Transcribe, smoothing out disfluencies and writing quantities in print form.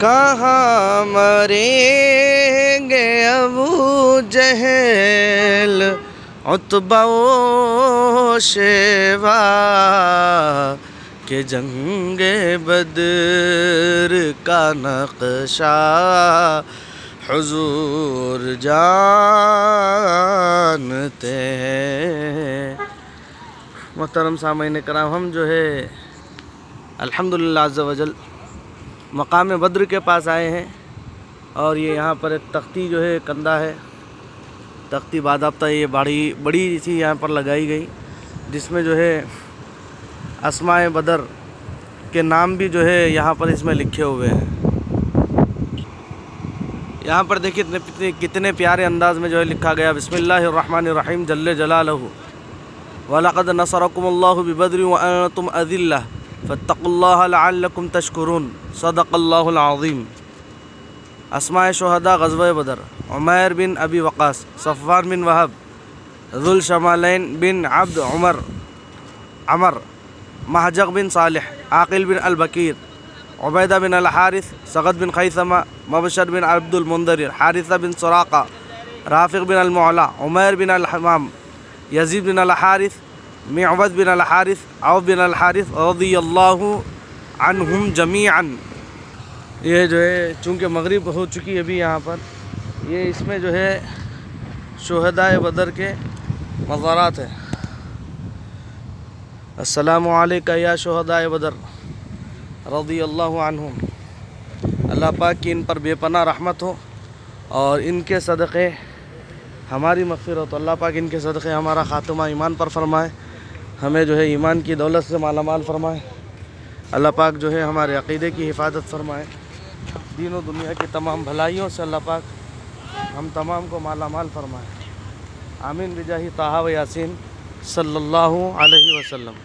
کہاں مریں گے ابو جہل عتبہ و شیبہ کہ جنگ بدر کا نقشہ حضور جانتے ہیں۔ محترم سامعین کرام، ہم جو ہے الحمدللہ عز و جل مقام بدر کے پاس آئے ہیں، اور یہ یہاں پر ایک تختی جو ہے کندہ ہے، تختی باضابطہ یہ بڑی سی یہاں پر لگائی گئی، جس میں جو ہے اسماء بدر کے نام بھی جو ہے یہاں پر اس میں لکھے ہوئے ہیں۔ یہاں پر دیکھیے کتنے پیارے انداز میں جو ہے لکھا گیا، بسم اللہ الرحمن الرحیم جل جلالہ وَلَقَدْ نَصَرَكُمُ اللَّهُ بِبَدْرٍ وَأَنْتُمْ أَذِلَّةٌ فَاتَّقُوا اللَّهَ لَعَلَّكُمْ تَشْكُرُونَ صدق اللہ العظیم۔ اسماء شہداء غزوہ بدر: عمیر بن ابی وقاص، صفوان بن وہب، ذو الشمالین بن عبد عمر، مہجق بن صالح، عاقل بن البکیر، عبیدہ بن الحارث، سغد بن خیثمہ، مبشر بن عبد المنذر، حارثہ بن سراقہ، رافق بن المعلا، عمیر بن الحمام، یزید بن الحارث، معبد بن الحارث، عوف بن الحارث رضی اللہ عنہم جمیعاً۔ یہ جو ہے چونکہ مغرب ہو چکی ہے ابھی یہاں پر، یہ اس میں جو ہے شہداء بدر کے مزارات ہیں۔ السلام علیکم یا شہداء بدر رضی اللہ عنہم۔ اللہ پاک کی ان پر بے پناہ رحمت ہو، اور ان کے صدقے ہماری مغفرت ہو۔ اللہ پاک ان کے صدقے ہمارا خاتمہ ایمان پر فرمائے، ہمیں جو ہے ایمان کی دولت سے مالا مال فرمائے۔ اللہ پاک جو ہے ہمارے عقیدے کی حفاظت فرمائے، دین و دنیا کی تمام بھلائیوں سے اللہ پاک ہم تمام کو مالا مال فرمائے۔ آمین بجاہ طٰہٰ و یاسین صلی اللہ علیہ وسلم۔